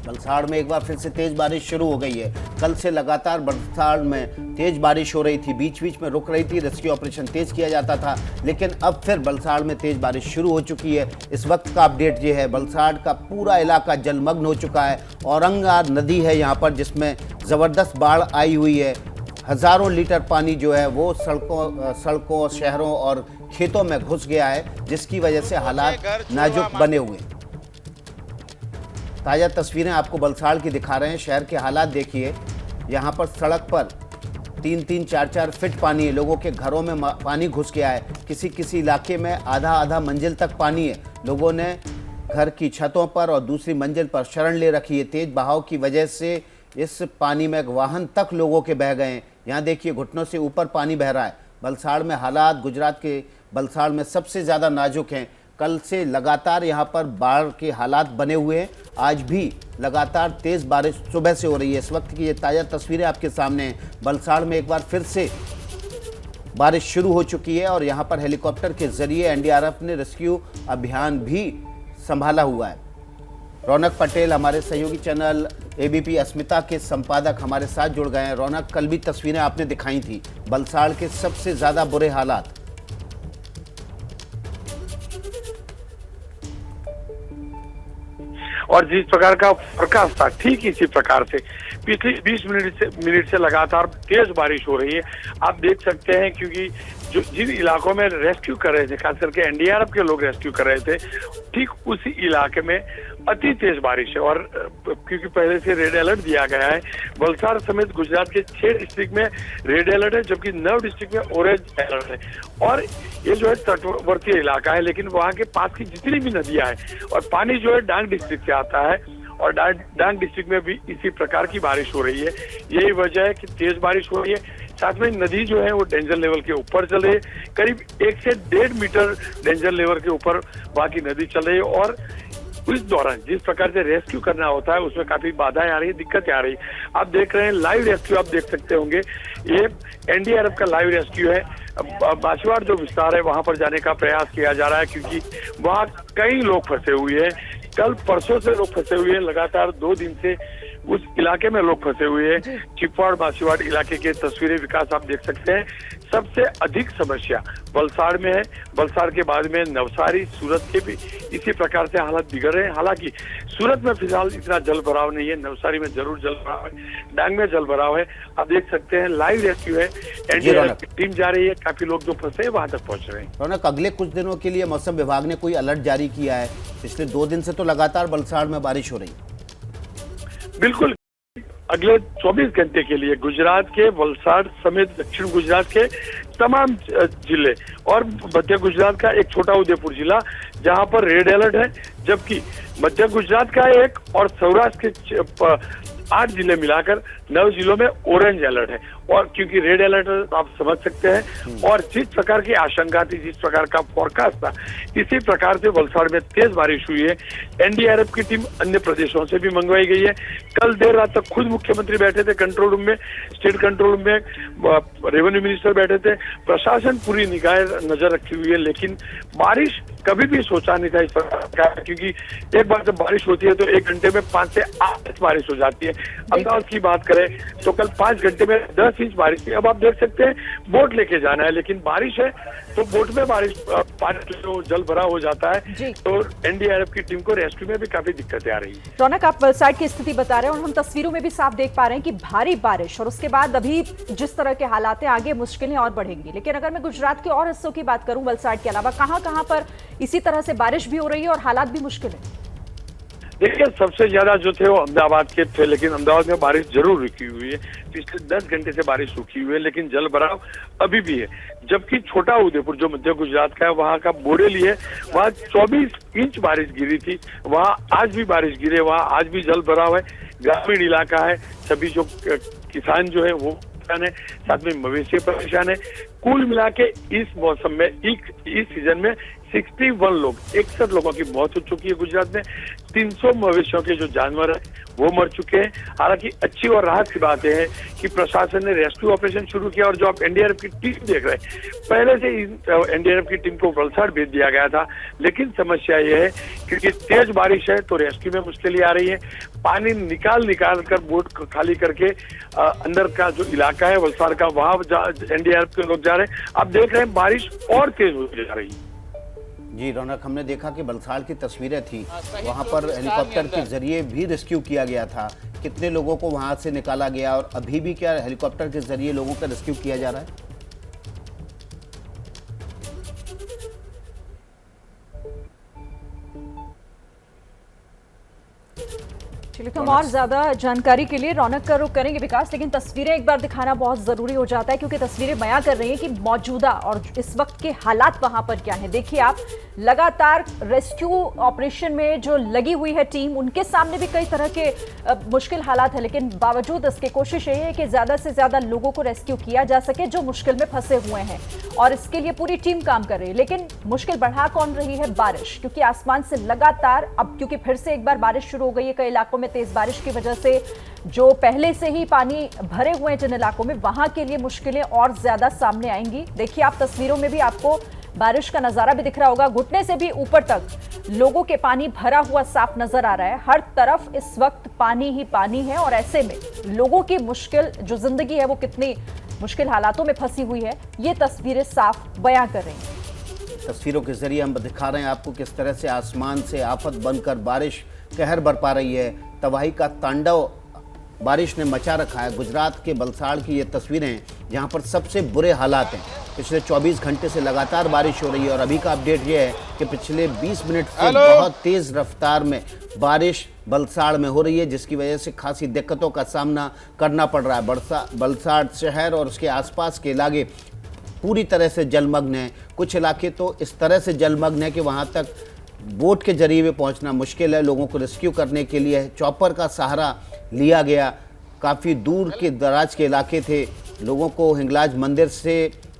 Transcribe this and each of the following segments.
वलसाड़ में एक बार फिर से तेज बारिश शुरू हो गई है। कल से लगातार वलसाड़ में तेज बारिश हो रही थी, बीच बीच में रुक रही थी, रेस्क्यू ऑपरेशन तेज किया जाता था, लेकिन अब फिर वलसाड़ में तेज बारिश शुरू हो चुकी है। इस वक्त का अपडेट ये है, वलसाड़ का पूरा इलाका जलमग्न हो चुका है। औरंगा नदी है यहाँ पर, जिसमें ज़बरदस्त बाढ़ आई हुई है। हज़ारों लीटर पानी जो है वो सड़कों, शहरों और खेतों में घुस गया है, जिसकी वजह से हालात नाजुक बने हुए हैं। ताज़ा तस्वीरें आपको वलसाड़ की दिखा रहे हैं। शहर के हालात देखिए, यहाँ पर सड़क पर 3-3, 4-4 फीट पानी है। लोगों के घरों में पानी घुस गया है। किसी किसी इलाके में आधा मंजिल तक पानी है। लोगों ने घर की छतों पर और दूसरी मंजिल पर शरण ले रखी है। तेज बहाव की वजह से इस पानी में वाहन तक लोगों के बह गए हैं। यहाँ देखिए, घुटनों से ऊपर पानी बह रहा है। वलसाड़ में हालात गुजरात के वलसाड़ में सबसे ज़्यादा नाजुक हैं। कल से लगातार यहाँ पर बाढ़ के हालात बने हुए हैं। आज भी लगातार तेज़ बारिश सुबह से हो रही है। इस वक्त की ये ताज़ा तस्वीरें आपके सामने हैं। वलसाड़ में एक बार फिर से बारिश शुरू हो चुकी है और यहाँ पर हेलीकॉप्टर के जरिए एनडीआरएफ ने रेस्क्यू अभियान भी संभाला हुआ है। रौनक पटेल हमारे सहयोगी चैनल एबीपी अस्मिता के संपादक हमारे साथ जुड़ गए हैं। रौनक, कल भी तस्वीरें आपने दिखाई थी वलसाड़ के सबसे ज़्यादा बुरे हालात। और जिस प्रकार का फोरकास्ट था, ठीक इसी प्रकार से पिछले 20 मिनट से लगातार तेज बारिश हो रही है। आप देख सकते हैं, क्योंकि जो जिन इलाकों में रेस्क्यू कर रहे थे, खास करके एनडीआरएफ के लोग रेस्क्यू कर रहे थे, ठीक उसी इलाके में अति तेज बारिश है। और क्योंकि पहले से रेड अलर्ट दिया गया है, वलसाड़ समेत गुजरात के 6 डिस्ट्रिक्ट में रेड अलर्ट है, जबकि 9 डिस्ट्रिक्ट में ऑरेंज अलर्ट है। और ये जो है तटवर्ती इलाका है, लेकिन वहाँ के पास की जितनी भी नदियां हैं और पानी जो है डांग डिस्ट्रिक्ट से आता है, और डांग डिस्ट्रिक्ट में भी इसी प्रकार की बारिश हो रही है। यही वजह है कि तेज बारिश हो रही है। साथ में नदी जो है वो डेंजर लेवल के ऊपर चल रही है। करीब 1 से 1.5 मीटर डेंजर लेवल के ऊपर वहाँ की नदी चल रही है। और उस दौरान जिस प्रकार से रेस्क्यू करना होता है, उसमें काफी बाधाएं आ रही है, दिक्कतें आ रही है। आप देख रहे हैं लाइव रेस्क्यू, आप देख सकते होंगे, ये एनडीआरएफ का लाइव रेस्क्यू है। बांसवाड़ जो विस्तार है वहां पर जाने का प्रयास किया जा रहा है, क्योंकि वहाँ कई लोग फंसे हुए हैं। कल परसों से लोग फंसे हुए हैं, लगातार 2 दिन से उस इलाके में लोग फंसे हुए हैं। चिपवाड़ बांसवाड़ इलाके के तस्वीरें विकास आप देख सकते हैं। सबसे अधिक समस्या वलसाड़ में है। वलसाड़ के बाद में नवसारी, सूरत के भी इसी प्रकार से हालत बिगड़ रहे हैं। हालांकि सूरत में फिलहाल इतना जल भराव नहीं है, नवसारी में जरूर जल भराव है, डांग में जल भराव है। आप देख सकते हैं लाइव रेस्क्यू है, एनडीआरएफ की टीम जा रही है, काफी लोग जो फंसे हैं वहां तक पहुंच रहे हैं। रौनक, अगले कुछ दिनों के लिए मौसम विभाग ने कोई अलर्ट जारी किया है? पिछले 2 दिन से तो लगातार वलसाड़ में बारिश हो रही है। बिल्कुल, अगले 24 घंटे के लिए गुजरात के वलसाड़ समेत दक्षिण गुजरात के तमाम जिले और मध्य गुजरात का एक छोटा उदयपुर जिला, जहां पर रेड अलर्ट है, जबकि मध्य गुजरात का एक और सौराष्ट्र के 8 जिले मिलाकर 9 जिलों में ऑरेंज अलर्ट है। और क्योंकि रेड अलर्ट आप समझ सकते हैं, और जिस प्रकार की आशंका थी, जिस प्रकार का फोरकास्ट था, इसी प्रकार से वलसाड़ में तेज बारिश हुई है। एनडीआरएफ की टीम अन्य प्रदेशों से भी मंगवाई गई है। कल देर रात तक खुद मुख्यमंत्री बैठे थे कंट्रोल रूम में, स्टेट कंट्रोल रूम में रेवेन्यू मिनिस्टर बैठे थे। प्रशासन पूरी निगाह नजर रखी हुई है, लेकिन बारिश कभी भी सोचा नहीं था इस प्रकार का, क्योंकि एक बार जब बारिश होती है तो 1 घंटे में 5 से 8 इंच बारिश हो जाती है। अहमदाबाद की बात करें तो कल 5 घंटे में 10 इंच बारिश थी। अब आप देख सकते हैं बोट लेके जाना है, लेकिन बारिश है तो बोट में बारिश पानी जो जल भरा हो जाता है, तो एनडीआरएफ की टीम को रेस्क्यू में भी काफी दिक्कतें आ रही है। रौनक, आप वलसाड़ की स्थिति बता रहे हैं और हम तस्वीरों में भी साफ देख पा रहे हैं कि भारी बारिश और उसके बाद अभी जिस तरह के हालात हैं, आगे मुश्किलें और बढ़ेंगी। लेकिन अगर मैं गुजरात के और हिस्सों की बात करूं, वलसाड़ के अलावा कहां पर इसी तरह से बारिश भी हो रही है और हालात भी मुश्किल है? देखिए, सबसे ज्यादा जो थे वो अहमदाबाद के थे, लेकिन अहमदाबाद में बारिश जरूर रुकी हुई है। पिछले 10 घंटे से बारिश रुकी हुई है, लेकिन जल भराव अभी भी है। जबकि छोटा उदयपुर जो मध्य गुजरात का है, वहाँ का बोरेली है, वहाँ 24 इंच बारिश गिरी थी। वहाँ आज भी बारिश गिरे, वहाँ आज भी जल भराव है। ग्रामीण इलाका है, सभी जो किसान जो है वो परेशान है, साथ में मवेशी परेशान है। कुल मिला के इस मौसम में, इस सीजन में 61 लोग 61 लोगों की मौत हो चुकी है गुजरात में। 300 मवेशियों के जो जानवर है वो मर चुके हैं। हालांकि अच्छी और राहत की बात यह है कि प्रशासन ने रेस्क्यू ऑपरेशन शुरू किया और जो आप एनडीआरएफ की टीम देख रहे हैं, पहले से एनडीआरएफ की टीम को वलसाड़ भेज दिया गया था। लेकिन समस्या यह है क्योंकि तेज बारिश है तो रेस्क्यू में मुश्किलें आ रही है। पानी निकाल कर बोट खाली करके अंदर का जो इलाका है वलसाड़ का, वहां एनडीआरएफ के लोग जा रहे हैं। आप देख रहे हैं बारिश और तेज होती जा रही है। जी रौनक, हमने देखा कि बलसाड़ की तस्वीरें थी, वहां पर हेलीकॉप्टर के जरिए भी रेस्क्यू किया गया था। कितने लोगों को वहां से निकाला गया और अभी भी क्या हेलीकॉप्टर के जरिए लोगों का रेस्क्यू किया जा रहा है? चलिए, तो हम और ज्यादा जानकारी के लिए रौनक का रुख करेंगे विकास, लेकिन तस्वीरें एक बार दिखाना बहुत जरूरी हो जाता है क्योंकि तस्वीरें बयां कर रही हैं कि मौजूदा और इस वक्त के हालात वहां पर क्या हैं। देखिए आप, लगातार रेस्क्यू ऑपरेशन में जो लगी हुई है टीम, उनके सामने भी कई तरह के मुश्किल हालात है, लेकिन बावजूद इसके कोशिश यही है कि ज्यादा से ज्यादा लोगों को रेस्क्यू किया जा सके जो मुश्किल में फंसे हुए हैं, और इसके लिए पूरी टीम काम कर रही है। लेकिन मुश्किल बढ़ा कौन रही है? बारिश, क्योंकि आसमान से लगातार अब क्योंकि फिर से एक बार बारिश शुरू हो गई है कई इलाकों में तेज बारिश की वजह से, जो पहले से ही पानी भरे हुए हैं जिन इलाकों में, वहां के लिए मुश्किलें और ज्यादा सामने आएंगी। देखिए आप तस्वीरों में भी आपको बारिश का नजारा भी दिख रहा होगा, घुटने से भी ऊपर तक लोगों के पानी भरा हुआ साफ नजर आ रहा है। हर तरफ इस वक्त पानी ही पानी है और ऐसे में लोगों की मुश्किल जो जिंदगी है वो कितनी मुश्किल हालातों में फंसी हुई है, ये तस्वीरें साफ बयां कर रही हैं। तस्वीरों के जरिए हम दिखा रहे हैं आपको किस तरह से आसमान से आफत बनकर बारिश कहर बरपा रही है। तबाही का तांडव बारिश ने मचा रखा है। गुजरात के वलसाड़ की ये तस्वीरें हैं जहाँ पर सबसे बुरे हालात हैं। पिछले 24 घंटे से लगातार बारिश हो रही है और अभी का अपडेट ये है कि पिछले 20 मिनट से बहुत तेज़ रफ्तार में बारिश वलसाड़ में हो रही है, जिसकी वजह से खासी दिक्कतों का सामना करना पड़ रहा है। वलसाड़ शहर और उसके आसपास के इलाके पूरी तरह से जलमग्न हैं। कुछ इलाके तो इस तरह से जलमग्न है कि वहाँ तक बोट के जरिए में पहुंचना मुश्किल है। लोगों को रेस्क्यू करने के लिए चॉपर का सहारा लिया गया। काफ़ी दूर के दराज के इलाके थे, लोगों को हिंगलाज मंदिर से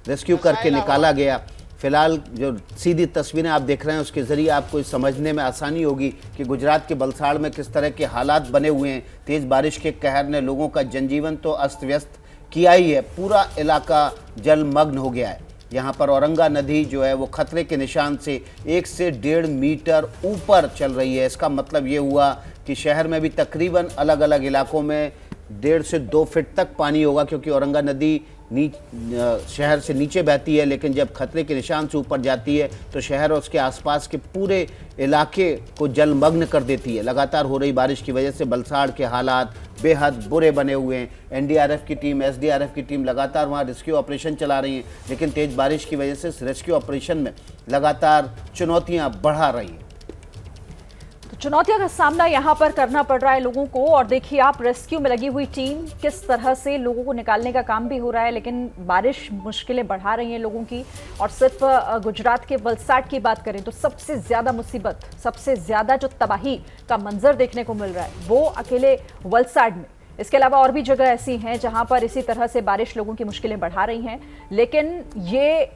रेस्क्यू करके निकाला गया। फिलहाल जो सीधी तस्वीरें आप देख रहे हैं उसके ज़रिए आपको समझने में आसानी होगी कि गुजरात के वलसाड़ में किस तरह के हालात बने हुए हैं। तेज़ बारिश के कहर ने लोगों का जनजीवन तो अस्त व्यस्त किया ही है, पूरा इलाका जलमग्न हो गया है। यहाँ पर औरंगा नदी जो है वो खतरे के निशान से 1 से 1.5 मीटर ऊपर चल रही है। इसका मतलब ये हुआ कि शहर में भी तकरीबन अलग अलग इलाकों में 1.5 से 2 फीट तक पानी होगा, क्योंकि औरंगा नदी शहर से नीचे बहती है, लेकिन जब खतरे के निशान से ऊपर जाती है तो शहर और उसके आसपास के पूरे इलाके को जलमग्न कर देती है। लगातार हो रही बारिश की वजह से वलसाड़ के हालात बेहद बुरे बने हुए हैं। एनडीआरएफ की टीम, एसडीआरएफ की टीम लगातार वहां रेस्क्यू ऑपरेशन चला रही हैं, लेकिन तेज़ बारिश की वजह से इस रेस्क्यू ऑपरेशन में लगातार चुनौतियां बढ़ा रही हैं। तो चुनौतियों का सामना यहाँ पर करना पड़ रहा है लोगों को, और देखिए आप रेस्क्यू में लगी हुई टीम किस तरह से लोगों को निकालने का काम भी हो रहा है, लेकिन बारिश मुश्किलें बढ़ा रही है लोगों की। और सिर्फ गुजरात के वलसाड़ की बात करें तो सबसे ज़्यादा मुसीबत, सबसे ज़्यादा जो तबाही का मंजर देखने को मिल रहा है वो अकेले वलसाड़ में। इसके अलावा और भी जगह ऐसी हैं जहाँ पर इसी तरह से बारिश लोगों की मुश्किलें बढ़ा रही हैं, लेकिन ये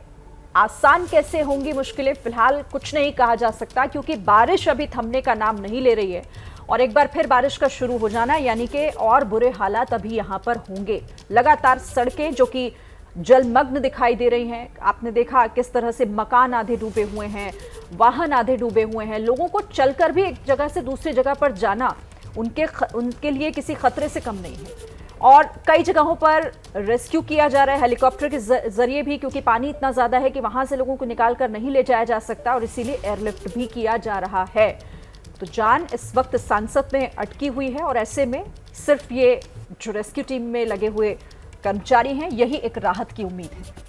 आसान कैसे होंगी मुश्किलें, फिलहाल कुछ नहीं कहा जा सकता, क्योंकि बारिश अभी थमने का नाम नहीं ले रही है। और एक बार फिर बारिश का शुरू हो जाना यानी कि और बुरे हालात अभी यहाँ पर होंगे। लगातार सड़कें जो कि जलमग्न दिखाई दे रही हैं, आपने देखा किस तरह से मकान आधे डूबे हुए हैं, वाहन आधे डूबे हुए हैं। लोगों को चलकर भी एक जगह से दूसरी जगह पर जाना उनके लिए किसी खतरे से कम नहीं है। और कई जगहों पर रेस्क्यू किया जा रहा है हेलीकॉप्टर के जरिए भी, क्योंकि पानी इतना ज़्यादा है कि वहाँ से लोगों को निकाल कर नहीं ले जाया जा सकता, और इसीलिए एयरलिफ्ट भी किया जा रहा है। तो जान इस वक्त सांसद में अटकी हुई है, और ऐसे में सिर्फ ये जो रेस्क्यू टीम में लगे हुए कर्मचारी हैं, यही एक राहत की उम्मीद है।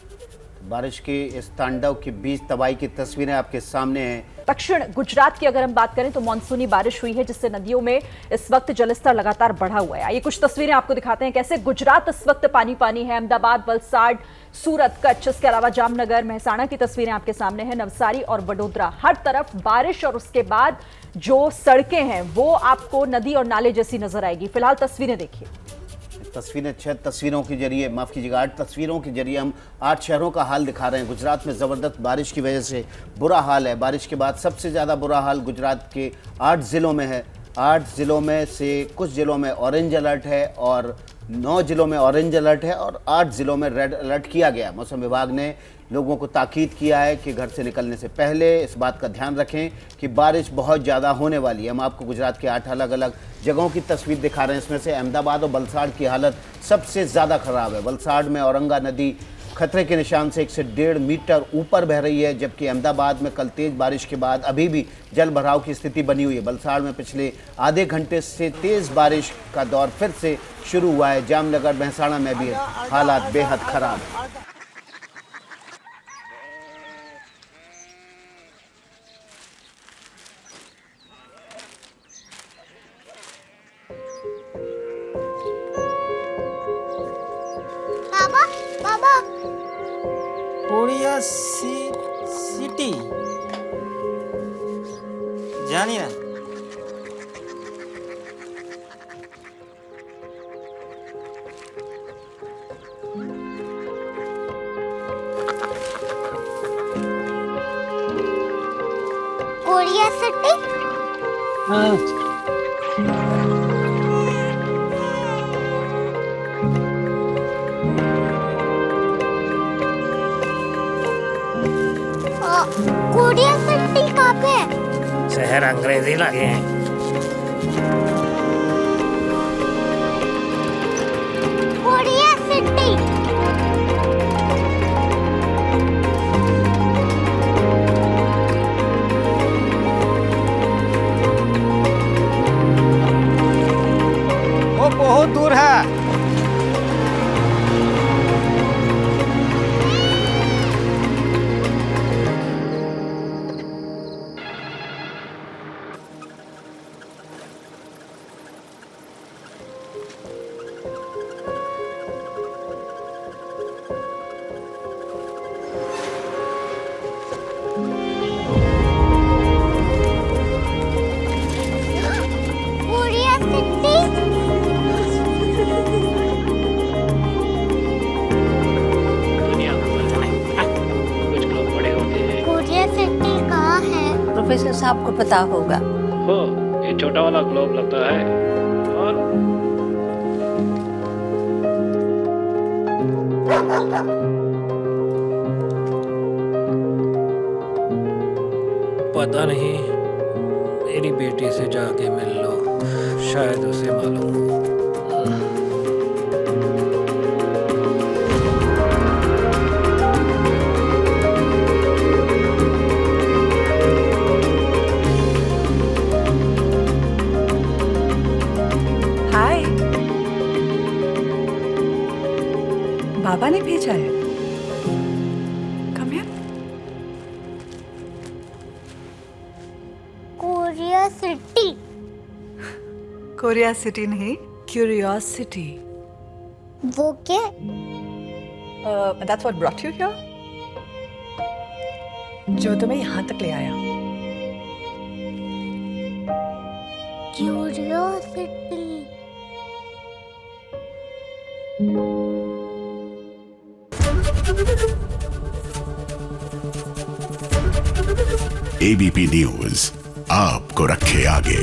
बारिश के इस तांडव के बीच तबाही की तस्वीरें आपके सामने हैं। दक्षिण गुजरात की अगर हम बात करें तो मानसूनी बारिश हुई है, जिससे नदियों में इस वक्त जलस्तर लगातार बढ़ा हुआ है। ये कुछ तस्वीरें आपको दिखाते हैं कैसे गुजरात इस वक्त पानी पानी है। अहमदाबाद, वलसाड़, सूरत, कच्छ, इसके अलावा जामनगर, मेहसाणा की तस्वीरें आपके सामने हैं, नवसारी और वडोदरा। हर तरफ बारिश और उसके बाद जो सड़कें हैं वो आपको नदी और नाले जैसी नजर आएगी। फिलहाल तस्वीरें देखिए। तस्वीरें 6 तस्वीरों के जरिए, माफ़ कीजिएगा 8 तस्वीरों के जरिए हम 8 शहरों का हाल दिखा रहे हैं। गुजरात में ज़बरदस्त बारिश की वजह से बुरा हाल है। बारिश के बाद सबसे ज़्यादा बुरा हाल गुजरात के 8 ज़िलों में है। 8 ज़िलों में से कुछ ज़िलों में ऑरेंज अलर्ट है और 9 ज़िलों में ऑरेंज अलर्ट है और 8 ज़िलों में रेड अलर्ट किया गया। मौसम विभाग ने लोगों को ताकीद किया है कि घर से निकलने से पहले इस बात का ध्यान रखें कि बारिश बहुत ज़्यादा होने वाली है। हम आपको गुजरात के 8 अलग अलग जगहों की तस्वीर दिखा रहे हैं। इसमें से अहमदाबाद और वलसाड़ की हालत सबसे ज़्यादा ख़राब है। वलसाड़ में औरंगा नदी खतरे के निशान से 1 से 1.5 मीटर ऊपर बह रही है, जबकि अहमदाबाद में कल तेज़ बारिश के बाद अभी भी जल भराव की स्थिति बनी हुई है। वलसाड़ में पिछले आधे घंटे से तेज़ बारिश का दौर फिर से शुरू हुआ है। जामनगर महसाणा में भी हालात बेहद ख़राब है। बाबा बाबा कोरिया सिटी জানি না कोरिया सिटी कोरिया सिटी कहाँ पे है? शहर अंग्रेजी लगे हैं कोरिया सिटी वो बहुत दूर है कोरिया सिटी कुछ लोग बड़े होते हैं। कोरिया सिटी कहाँ है? प्रोफेसर साहब को पता होगा। हो ये छोटा वाला ग्लोब लगता है और पता नहीं, मेरी बेटी से जाके मिल लो, शायद उसे मालूम हो। हाय, बाबा ने भेजा है। Come here. Korea city Korea city नहीं, क्यूरियोसिटी। वो क्या? That's what brought you here. जो तुम्हें यहाँ तक ले आया। क्यूरियोसिटी एबीपी न्यूज आपको रखे आगे।